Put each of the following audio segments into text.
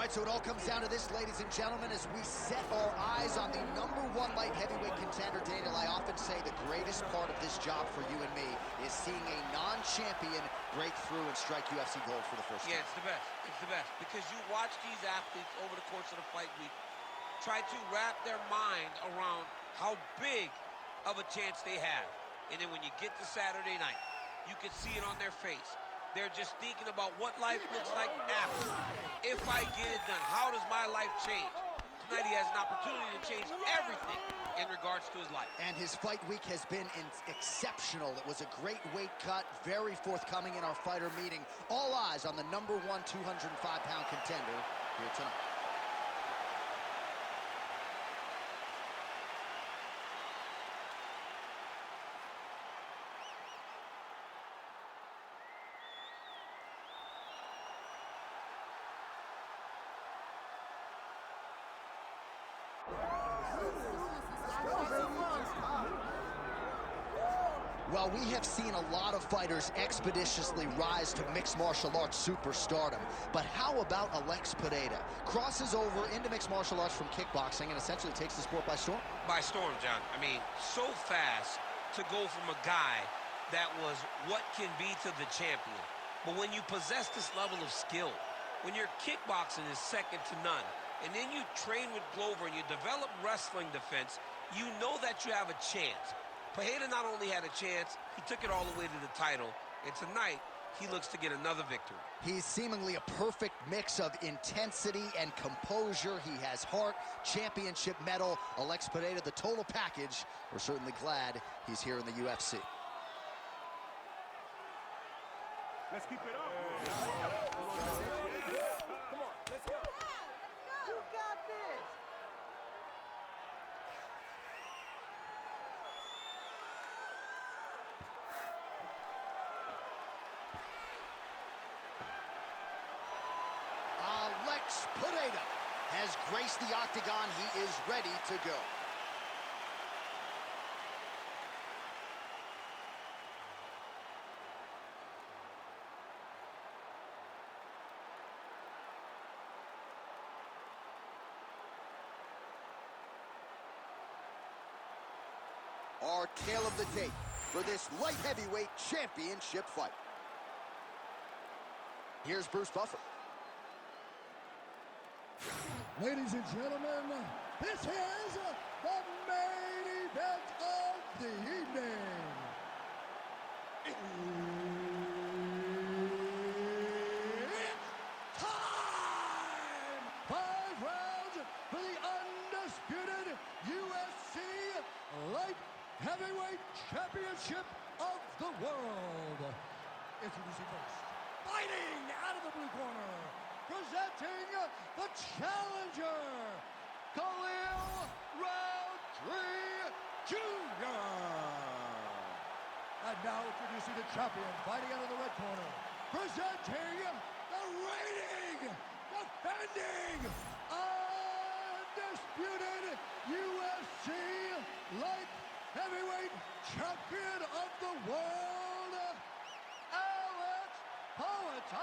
All right, so it all comes down to this, ladies and gentlemen, as we set our eyes on the #1 light heavyweight contender. Daniel, I often say the greatest part of this job for you and me is seeing a non-champion break through and strike UFC gold for the first time. Yeah, it's the best. It's the best. Because you watch these athletes over the course of the fight week try to wrap their mind around how big of a chance they have. And then when you get to Saturday night, you can see it on their face. They're just thinking about what life looks like after. If I get it done, how does my life change? Tonight he has an opportunity to change everything in regards to his life. And his fight week has been exceptional. It was a great weight cut, very forthcoming in our fighter meeting. All eyes on the #1 205-pound contender here tonight. Well, we have seen a lot of fighters expeditiously rise to mixed martial arts superstardom. But how about Alex Pereira? Crosses over into mixed martial arts from kickboxing and essentially takes the sport by storm? By storm, John. I mean, so fast to go from a guy that was what can be to the champion. But when you possess this level of skill, when your kickboxing is second to none, and then you train with Glover and you develop wrestling defense, you know that you have a chance. Pereira not only had a chance, he took it all the way to the title, and tonight, he looks to get another victory. He's seemingly a perfect mix of intensity and composure. He has heart, championship medal. Alex Pereira, the total package. We're certainly glad he's here in the UFC. Let's keep it up. Come on, let's go. You got this. Alex Pereira has graced the octagon. He is ready to go. Our tale of the tape for this light heavyweight championship fight. Here's Bruce Buffer. Ladies and gentlemen, this is the main event of the evening. It's time! 5 rounds for the undisputed UFC Light Heavyweight Championship of the world. Introducing first, fighting out of the blue corner, presenting the challenger, Khalil Rountree Jr. And now introducing the champion, fighting out of the red corner, presenting the reigning, defending, undisputed UFC Light Heavyweight Champion of the world, Alex Pereira!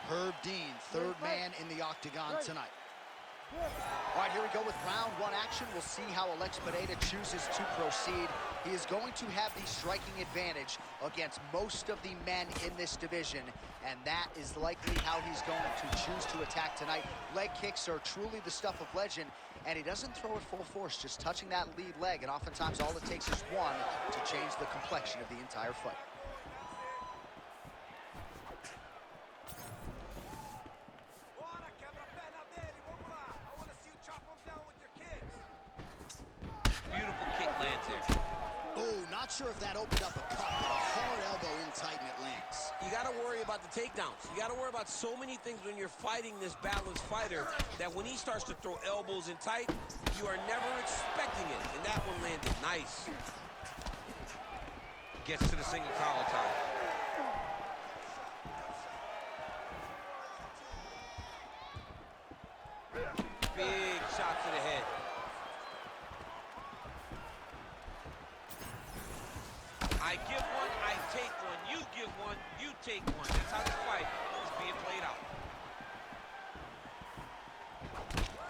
Herb Dean, third man in the octagon tonight. All right, here we go with round 1 action. We'll see how Alex Pereira chooses to proceed. He is going to have the striking advantage against most of the men in this division, and that is likely how he's going to choose to attack tonight. Leg kicks are truly the stuff of legend, and he doesn't throw it full force, just touching that lead leg, and oftentimes all it takes is one to change the complexion of the entire fight. Beautiful kick lands there. Oh, not sure if that opened up a cut, but a hard elbow in tight and it lands. You got to worry about the takedowns. You got to worry about so many things when you're fighting this balanced fighter that when he starts to throw elbows in tight, you are never expecting it. And that one landed nice. Gets to the single collar tie. Big shot to the head. I give one, I take one. You give one, you take one. That's how this fight is being played out.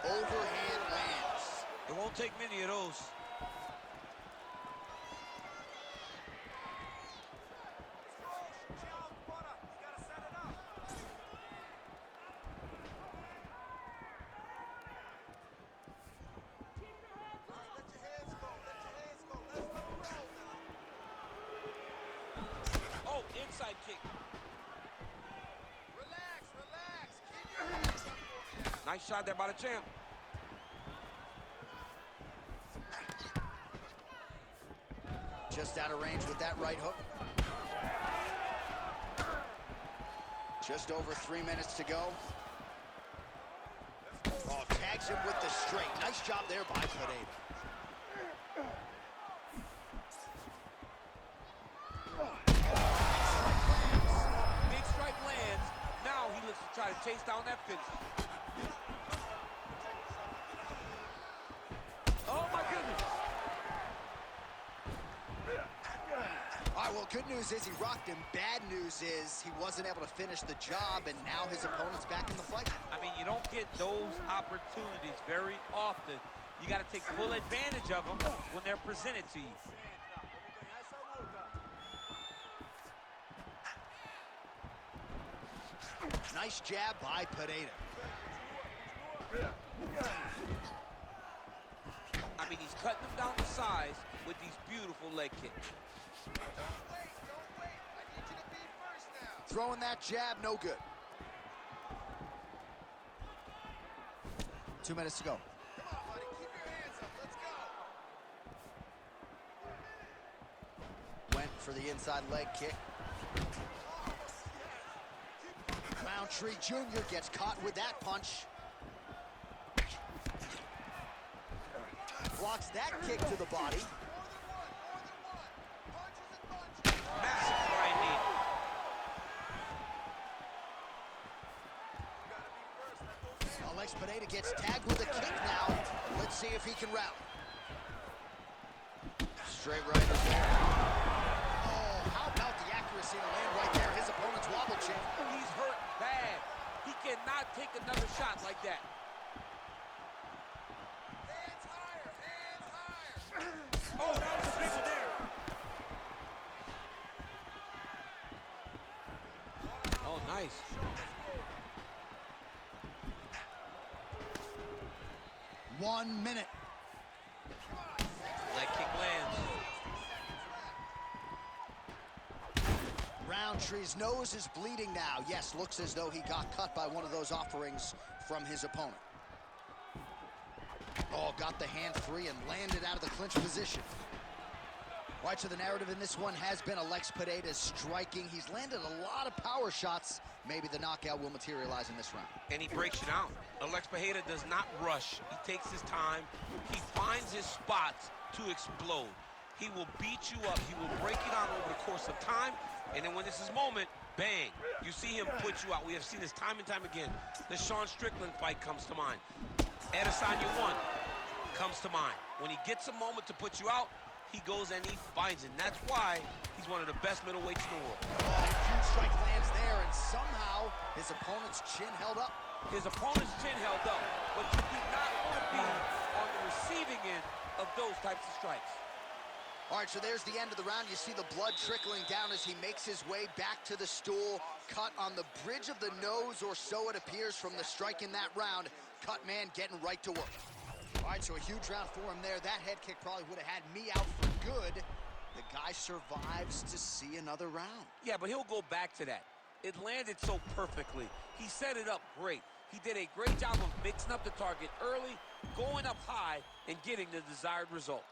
Overhand lands. It won't take many of those. Oh, inside kick. Relax, relax. Keep your hands up for me. Nice shot there by the champ. Just out of range with that right hook. Just over 3 minutes to go. Oh, tags him with the straight. Nice job there by Pereira. Big strike lands. Now he looks to try to chase down that finish. Oh, my goodness. All right, well, good news is he rocked him. Bad news is he wasn't able to finish the job, and now his opponent's back in the fight. I mean, you don't get those opportunities very often. You got to take full advantage of them when they're presented to you. Nice jab by Pereira. I mean, he's cutting them down to size with these beautiful leg kicks. Don't wait, don't wait. I need you to be first now. Throwing that jab, no good. 2 minutes to go. Come on, buddy. Keep your hands up. Let's go. Went for the inside leg kick. Rountree Jr. gets caught with that punch. Blocks that kick to the body. Massive flying knee. Alex Pereira gets tagged with a kick now. Let's see if he can rally. Straight right is there. Oh, how about the accuracy to land right there? His opponent's wobble chin. He's hurt bad. He cannot take another shot like that. Hands higher, hands higher. Oh, that was a big one there. Oh, nice. One minute. Leg kick lands. Rountree's nose is bleeding now. Yes, looks as though he got cut by one of those offerings from his opponent. Oh, got the hand free and landed out of the clinch position. All right, so the narrative in this one has been Alex Pereira striking. He's landed a lot of power shots. Maybe the knockout will materialize in this round. And he breaks you down. Alex Pereira does not rush. He takes his time. He finds his spots to explode. He will beat you up. He will break you down over the course of time. And then when this is moment, bang, you see him put you out. We have seen this time and time again. The Sean Strickland fight comes to mind. Adesanya 1 comes to mind. When he gets a moment to put you out, he goes and he finds it. And that's why he's one of the best middleweights in the world. Oh, huge strike lands there, and somehow his opponent's chin held up. His opponent's chin held up, but you do not want to be on the receiving end of those types of strikes. All right, so there's the end of the round. You see the blood trickling down as he makes his way back to the stool. Cut on the bridge of the nose, or so it appears from the strike in that round. Cut man getting right to work. All right, so a huge round for him there. That head kick probably would have had me out for good. The guy survives to see another round. Yeah, but he'll go back to that. It landed so perfectly. He set it up great. He did a great job of mixing up the target early, going up high, and getting the desired result.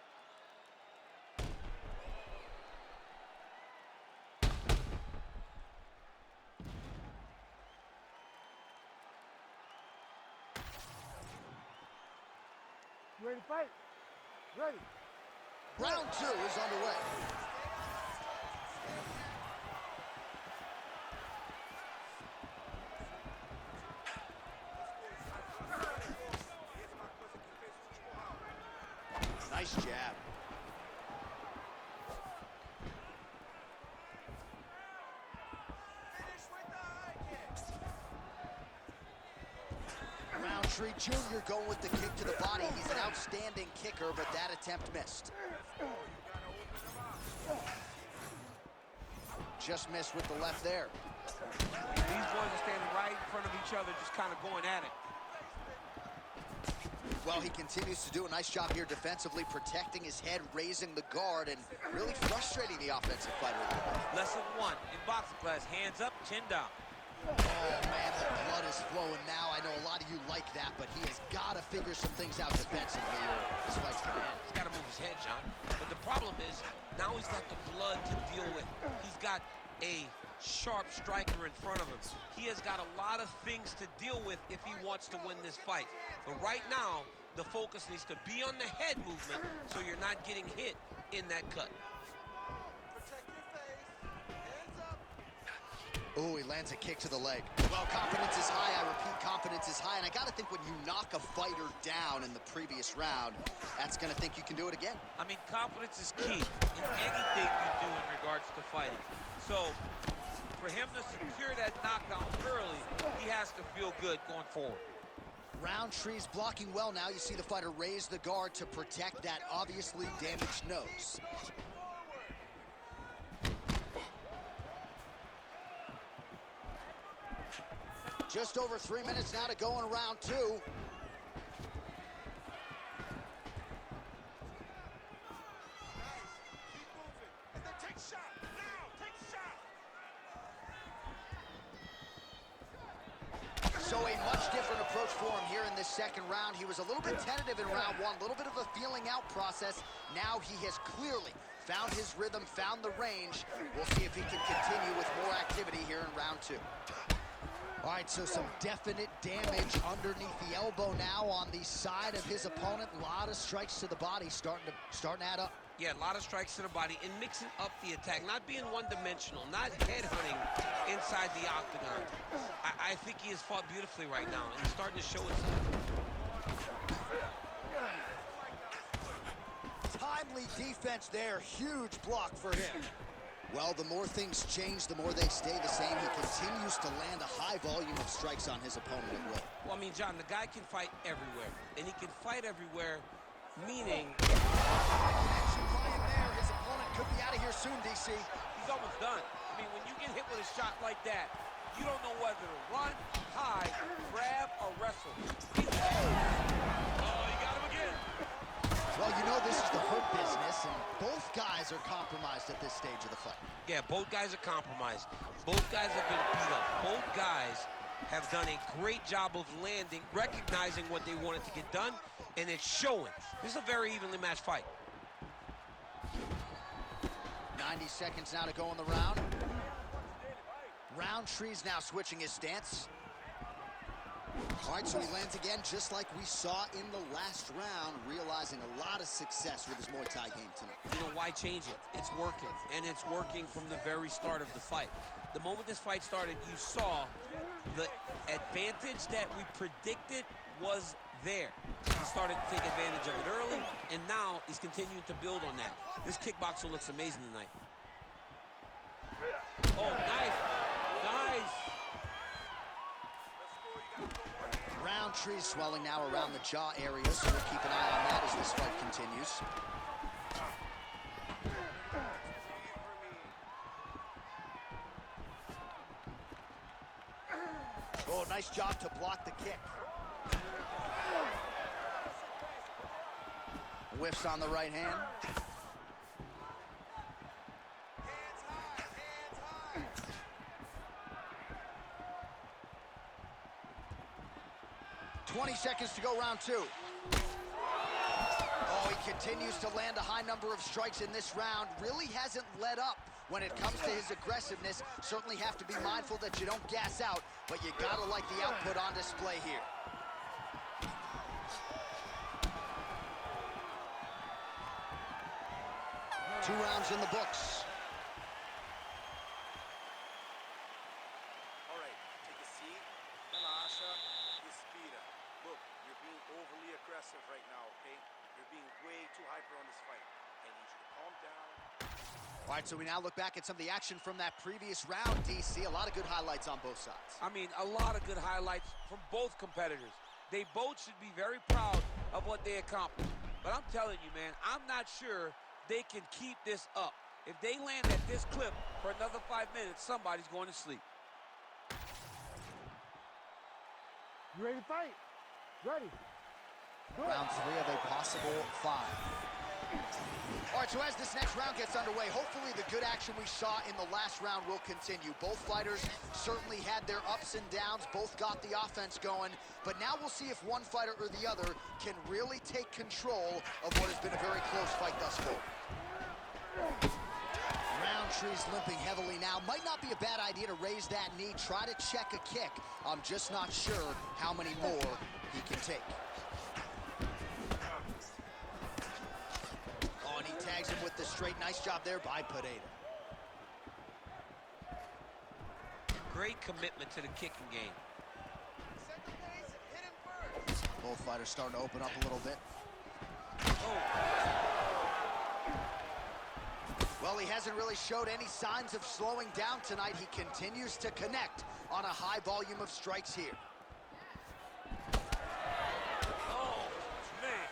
Ready to fight? Ready. Round 2 is underway. Nice jab. Rountree Jr. going with the kick to the body. He's an outstanding kicker, but that attempt missed. Just missed with the left there. These boys are standing right in front of each other, just kind of going at it. Well, he continues to do a nice job here defensively, protecting his head, raising the guard, and really frustrating the offensive fighter. Lesson 1 in boxing class, hands up, chin down. Oh, man, the blood is flowing now. I know a lot of you like that, but he has got to figure some things out defensively or this fight's going to end. He's got to move his head, John. But the problem is, now he's got the blood to deal with. He's got a sharp striker in front of him. He has got a lot of things to deal with if he wants to win this fight. But right now, the focus needs to be on the head movement so you're not getting hit in that cut. Protect your face. Hands up. Oh, he lands a kick to the leg. Well, confidence is high. I repeat, confidence is high. And I got to think when you knock a fighter down in the previous round, that's going to think you can do it again. I mean, confidence is key in anything you do in regards to fighting. So, for him to secure that knockdown early, he has to feel good going forward. Rountree's blocking well now. You see the fighter raise the guard to protect that obviously damaged nose. Just over 3 minutes now to go in round 2. Keep moving. And then take shot. Now, take shot. So a much different approach for him here in this second round. He was a little bit tentative in round 1, a little bit of a feeling out process. Now he has clearly found his rhythm, found the range. We'll see if he can continue with more activity here in round 2. All right, so some definite damage underneath the elbow now on the side of his opponent. A lot of strikes to the body starting to add up. Yeah, a lot of strikes to the body and mixing up the attack, not being one-dimensional, not headhunting inside the octagon. I think he has fought beautifully right now, and he's starting to show it. Timely defense there, huge block for him. Well, the more things change, the more they stay the same. He continues to land a high volume of strikes on his opponent at will. Well, I mean, John, the guy can fight everywhere, and he can fight everywhere, meaning Action flying there. His opponent could be out of here soon, DC. He's almost done. I mean, when you get hit with a shot like that, you don't know whether to run, hide, grab, or wrestle. Oh, you got him again. Well, you know this is the hurt business, and both guys are compromised at this stage of the fight. yeah, both guys are compromised. Both guys have been beat up. Both guys have done a great job of landing, recognizing what they wanted to get done, and it's showing. This is a very evenly matched fight. 90 seconds now to go in the round. Rountree's now switching his stance. All right, so he lands again just like we saw in the last round, realizing a lot of success with his Muay Thai game tonight. You know, why change it? It's working, and it's working from the very start of the fight. The moment this fight started, you saw the advantage that we predicted was there. He started to take advantage of it early, and now he's continuing to build on that. This kickboxer looks amazing tonight. Oh, nice. Nice. Rountree swelling now around the jaw area, so we'll keep an eye on that as this fight continues. Oh, nice job to block the kick. Whiffs on the right hand. Hands high. Hands high. 20 seconds to go, round 2. Oh, he continues to land a high number of strikes in this round. Really hasn't let up when it comes to his aggressiveness. Certainly have to be mindful that you don't gas out, but you gotta like the output on display here. Two rounds in the books. All right, take a seat. Relaxa. Respira. Look, you're being overly aggressive right now, okay? You're being way too hyper on this fight. I need you to calm down. All right, so we now look back at some of the action from that previous round, DC. A lot of good highlights on both sides. I mean, a lot of good highlights from both competitors. They both should be very proud of what they accomplished. But I'm telling you, man, I'm not sure they can keep this up. If they land at this clip for another 5 minutes, somebody's going to sleep. You ready to fight? Ready. Round 3 of a possible 5. All right, so as this next round gets underway, hopefully the good action we saw in the last round will continue. Both fighters certainly had their ups and downs, both got the offense going, but now we'll see if one fighter or the other can really take control of what has been a very close fight thus far. Rountree's limping heavily now. Might not be a bad idea to raise that knee, try to check a kick. I'm just not sure how many more he can take. Oh, and he tags him with the straight. Nice job there by Pereira. Great commitment to the kicking game. Both fighters starting to open up a little bit. Well, he hasn't really showed any signs of slowing down tonight. He continues to connect on a high volume of strikes here. Oh, man.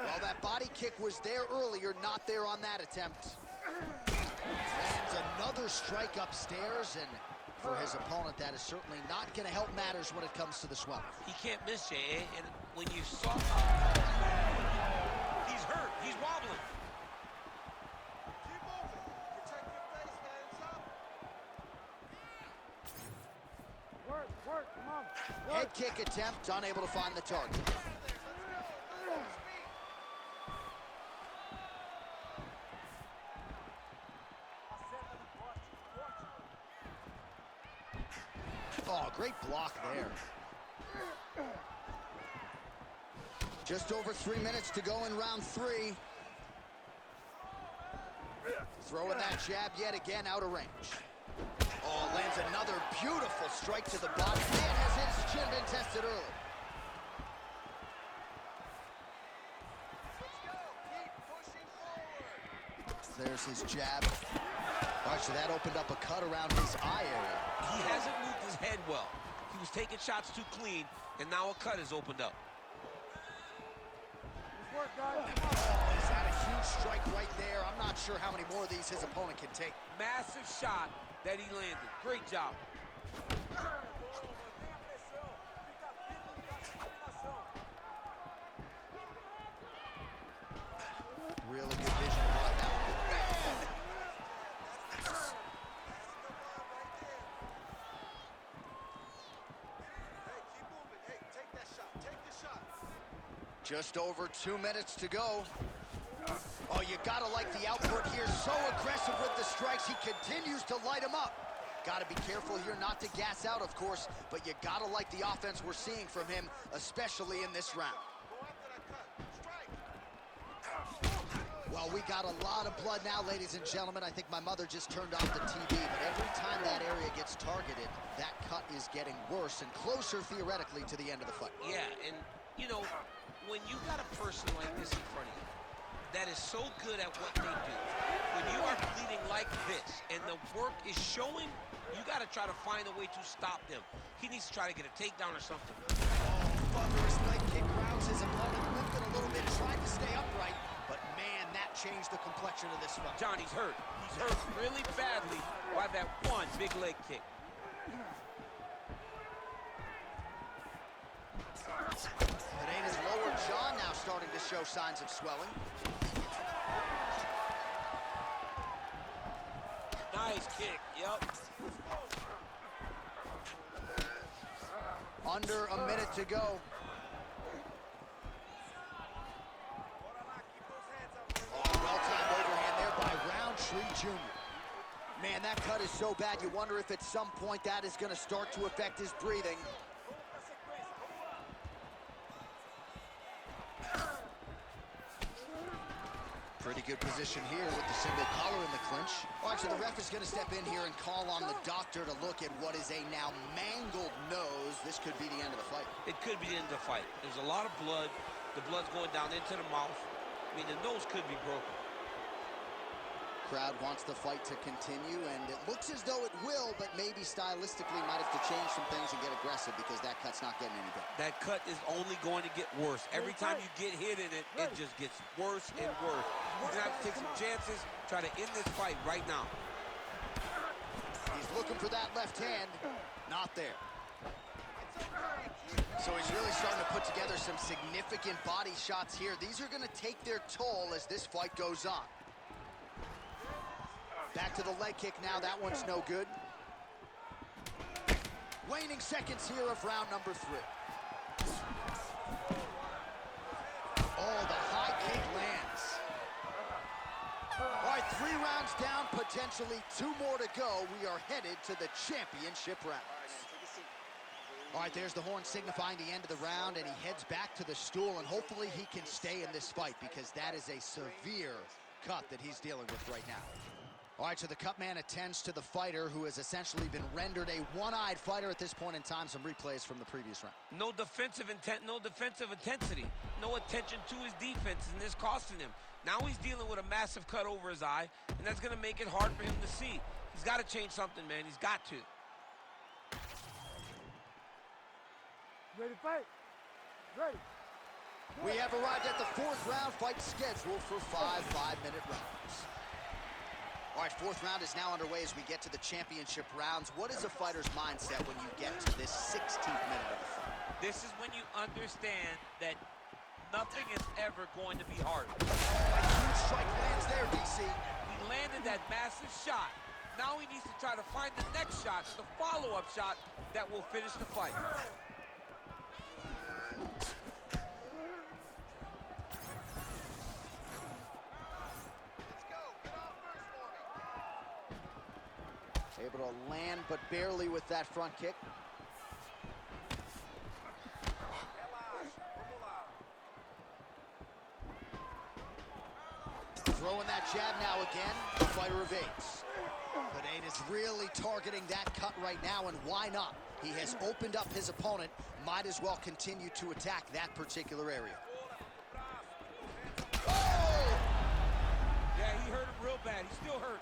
Well, that body kick was there earlier, not there on that attempt. Lands another strike upstairs, and for his opponent, that is certainly not going to help matters when it comes to the swelling. He can't miss, Jay, and when you saw... he's hurt. He's wobbling. Keep moving. Protect your face, hands up. Work, come on. Head kick attempt, unable to find the target. Oh, great block there. Just over 3 minutes to go in round 3. Throwing that jab yet again out of range. Oh, lands another beautiful strike to the body. Man, has his chin been tested early. Let's go. Keep pushing forward. There's his jab. All right, so that opened up a cut around his eye area. He hasn't moved his head well. He was taking shots too clean, and now a cut has opened up. Let's work, guys. Oh, he's had a huge strike right there. I'm not sure how many more of these his opponent can take. Massive shot that he landed. Great job. Really good vision about that one. Hey, keep moving. Hey, take that shot. Take the shot. Just over 2 minutes to go. Oh, you gotta like the output here. So aggressive with the strikes. He continues to light him up. Gotta be careful here not to gas out, of course, but you gotta like the offense we're seeing from him, especially in this round. Go after that cut. Strike. Well, we got a lot of blood now, ladies and gentlemen. I think my mother just turned off the TV, but every time that area gets targeted, that cut is getting worse and closer, theoretically, to the end of the fight. Yeah, and, you know, when you got a person like this in front of you that is so good at what they do, when you are bleeding like this and the work is showing, you got to try to find a way to stop them. He needs to try to get a takedown or something. Oh, thunderous leg kick rounds his opponent, limping a little bit, tried to stay upright, but man, that changed the complexion of this fight. Johnny's hurt. He's hurt really badly by that one big leg kick. Pereira's lower jaw now starting to show signs of swelling. Nice kick, yep. Under a minute to go. Oh, well-timed overhand there by Rountree Jr. Man, that cut is so bad, you wonder if at some point that is going to start to affect his breathing. Pretty good position here with the single collar in the clinch. All right, so the ref is going to step in here and call on the doctor to look at what is a now mangled nose. This could be the end of the fight. It could be the end of the fight. There's a lot of blood. The blood's going down into the mouth. I mean, the nose could be broken. crowd wants the fight to continue, and it looks as though it will, but maybe stylistically might have to change some things and get aggressive because that cut's not getting any better. That cut is only going to get worse. Every time you get hit in it, it just gets worse and worse. You're going to have to take some chances, try to end this fight right now. He's looking for that left hand. Not there. So he's really starting to put together some significant body shots here. These are going to take their toll as this fight goes on. Back to the leg kick now. That one's no good. Waning seconds here of round number 3. Oh, the high kick lands. All right, 3 rounds down, potentially 2 more to go. We are headed to the championship rounds. All right, there's the horn signifying the end of the round, and he heads back to the stool, and hopefully he can stay in this fight because that is a severe cut that he's dealing with right now. All right, so the cut man attends to the fighter who has essentially been rendered a one-eyed fighter at this point in time. Some replays from the previous round. No defensive intent, no defensive intensity, no attention to his defense, and this costing him. Now he's dealing with a massive cut over his eye, and that's going to make it hard for him to see. He's got to change something, man. He's got to. Ready to fight? Ready. We have arrived at the 4th round, fight scheduled for 5 5-minute rounds. All right, 4th round is now underway as we get to the championship rounds. What is a fighter's mindset when you get to this 16th minute of the fight? This is when you understand that nothing is ever going to be hard. A huge strike lands there, DC. He landed that massive shot. Now he needs to try to find the next shot, the follow-up shot that will finish the fight. Able to land, but barely with that front kick. Throwing that jab now again. The fighter evades. Pereira's really targeting that cut right now, and why not? He has opened up his opponent. Might as well continue to attack that particular area. Oh! Yeah, he hurt him real bad. He's still hurt.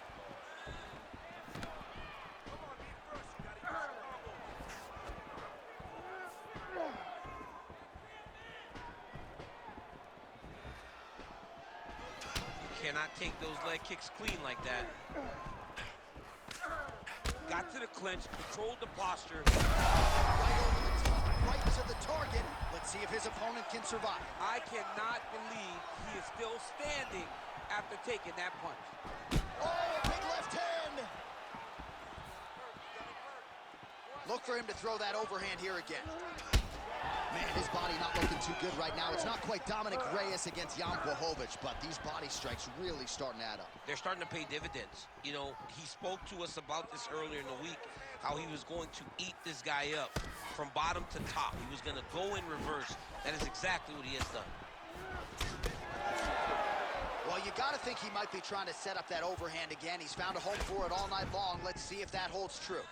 Cannot take those leg kicks clean like that. Got to the clinch, controlled the posture. Right over the top, right to the target. Let's see if his opponent can survive. I cannot believe he is still standing after taking that punch. Oh, big left hand. Look for him to throw that overhand here again. Man, his body not looking too good right now. It's not quite Dominic Reyes against Jan Blachowicz, but these body strikes really starting to add up. They're starting to pay dividends. You know, he spoke to us about this earlier in the week, how he was going to eat this guy up from bottom to top. He was going to go in reverse. That is exactly what he has done. Well, you got to think he might be trying to set up that overhand again. He's found a home for it all night long. Let's see if that holds true.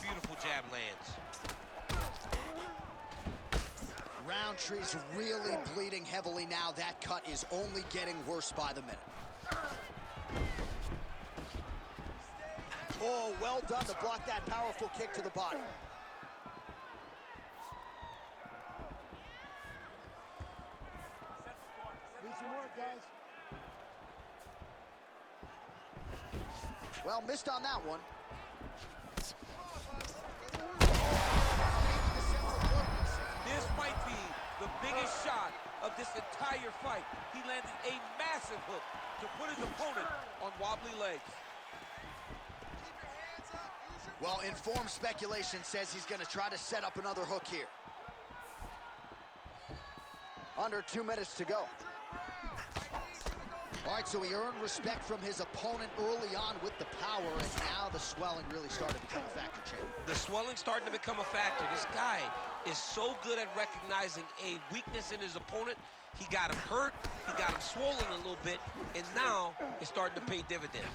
Beautiful jab lands. Rountree's really bleeding heavily now. That cut is only getting worse by the minute. Oh, well done to block that powerful kick to the body. Need some work, guys. Well, missed on that one. This might be the biggest shot of this entire fight. He landed a massive hook to put his opponent on wobbly legs. Well, informed speculation says he's going to try to set up another hook here. Under 2 minutes to go. All right, so he earned respect from his opponent early on with the power, and now the swelling really started to become a factor, Champ. The swelling's starting to become a factor. This guy is so good at recognizing a weakness in his opponent. He got him hurt, he got him swollen a little bit, and now it's starting to pay dividends.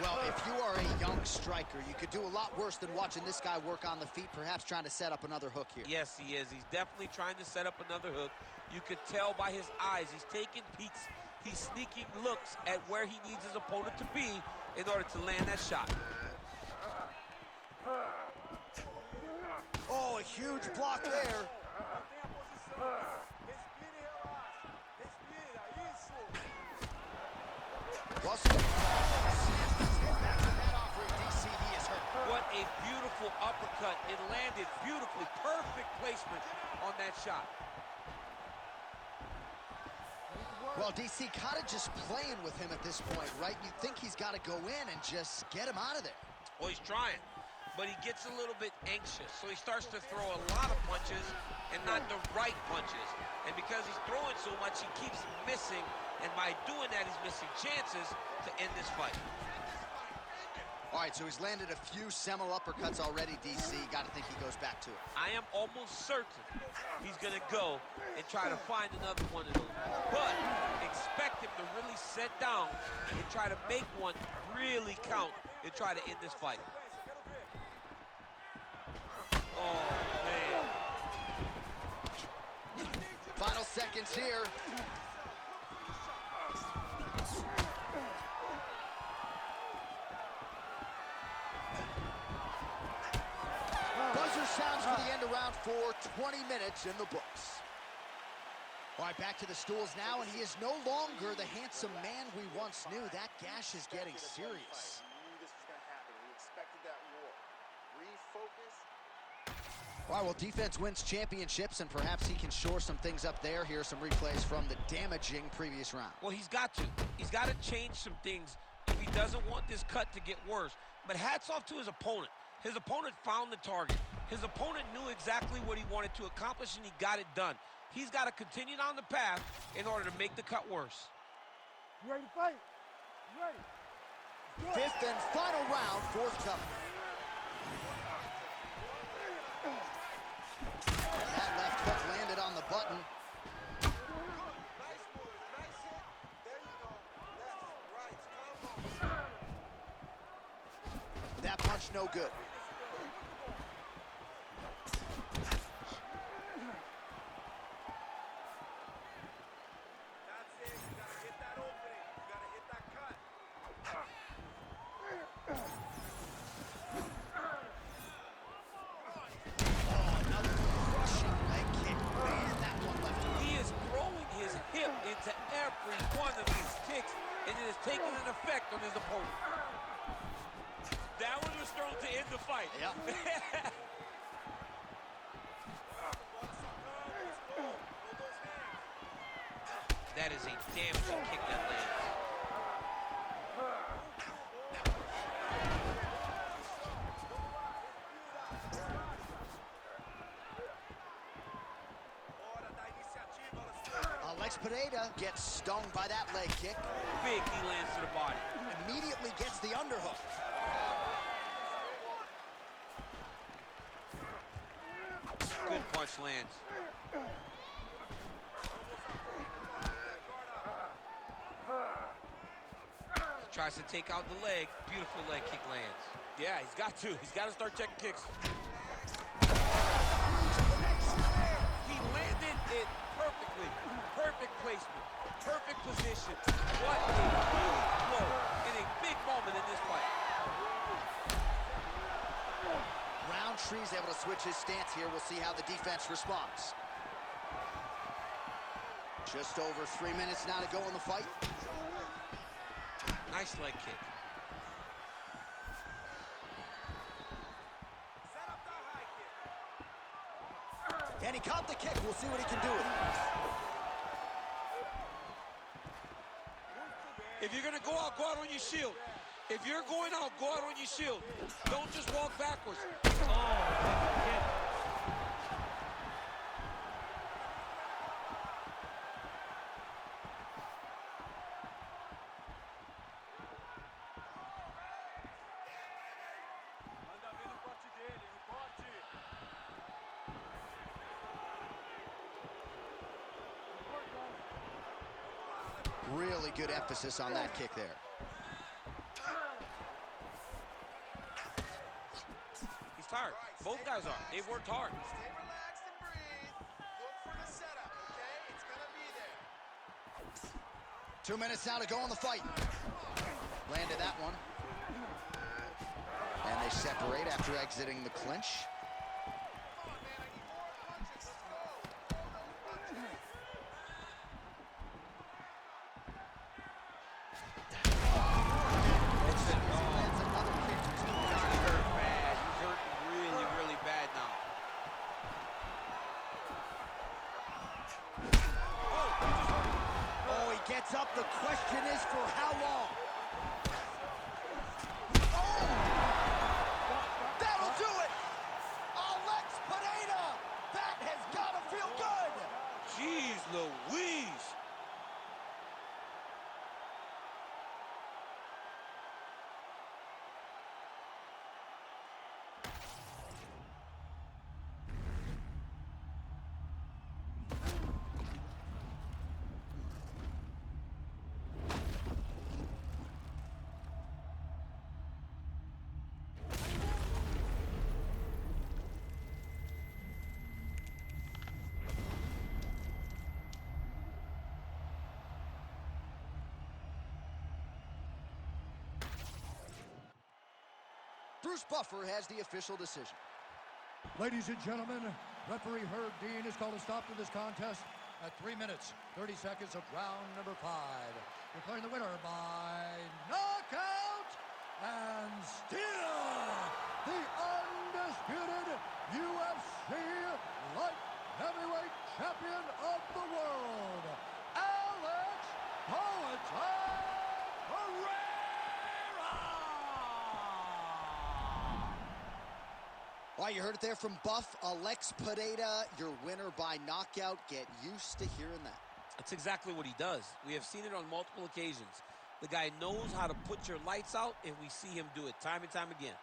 Well, if you are a young striker, you could do a lot worse than watching this guy work on the feet, perhaps trying to set up another hook here. Yes, he is. He's definitely trying to set up another hook. You could tell by his eyes. He's taking peeks. He's sneaking looks at where he needs his opponent to be in order to land that shot. Oh, a huge block there. What a beautiful uppercut. It landed beautifully. Perfect placement on that shot. Well, DC kind of just playing with him at this point, right? You think he's got to go in and just get him out of there. Well, he's trying, but he gets a little bit anxious. So he starts to throw a lot of punches and not the right punches. And because he's throwing so much, he keeps missing. And by doing that, he's missing chances to end this fight. All right, so he's landed a few seminal uppercuts already, DC. Got to think he goes back to it. I am almost certain he's going to go and try to find another one of those. But expect him to really sit down and try to make one really count and try to end this fight. Oh, man. Final seconds here. Buzzer sounds for the end of round 4, 20 minutes in the books. All right, back to the stools now, and he is no longer the handsome man we once knew. That gash is getting serious. We knew this was going to happen. We expected that war. Refocus. All right, well, defense wins championships, and perhaps he can shore some things up there. Here are some replays from the damaging previous round. Well, he's got to. He's got to change some things if he doesn't want this cut to get worse. But hats off to his opponent. His opponent found the target. His opponent knew exactly what he wanted to accomplish, and he got it done. He's got to continue down the path in order to make the cut worse. You ready to fight? You ready? Fifth and final round, fourth coming. That left hook landed on the button. Nice move. Nice hit. There you go. Left, right, combo. That punch no good. Into every one of these kicks, and it is taking an effect on his opponent. That one was thrown to end the fight. Yep. That is a damaging kick that lands. Pereira gets stung by that leg kick. Big knee lands to the body. Immediately gets the underhook. Good punch lands. He tries to take out the leg. Beautiful leg kick lands. Yeah, he's got to. He's got to start checking kicks. He landed it perfectly. Perfect placement, perfect position. What a huge blow in a big moment in this fight. Rountree's able to switch his stance here. We'll see how the defense responds. Just over 3 minutes now to go in the fight. Nice leg kick. And he caught the kick. We'll see what he can do with it. If you're going to go out on your shield. If you're going out, go out on your shield. Don't just walk backwards. Really good emphasis on that kick there. tired. Both guys are. They've worked hard. Stay relaxed and breathe. Look for the setup, okay? It's gonna be there. 2 minutes now to go in the fight. Landed that one. And they separate after exiting the clinch. Come on, man, I need more punches. Let's go. Throw those punches. Lands another kick. He's hurt bad. He's hurt really, really bad now. Oh, he gets up. The question is for how long? Oh! That'll do it! Alex Pereira! That has got to feel good! Jeez Louise. Bruce Buffer has the official decision. Ladies and gentlemen, referee Herb Dean has called a stop to this contest at 3 minutes, 30 seconds of round number 5. Declaring the winner by knockout and still the undisputed UFC light heavyweight champion of the world, Alex Pereira! Well, you heard it there from Buff. Alex Pereira, your winner by knockout. Get used to hearing that. That's exactly what he does. We have seen it on multiple occasions. The guy knows how to put your lights out, and we see him do it time and time again.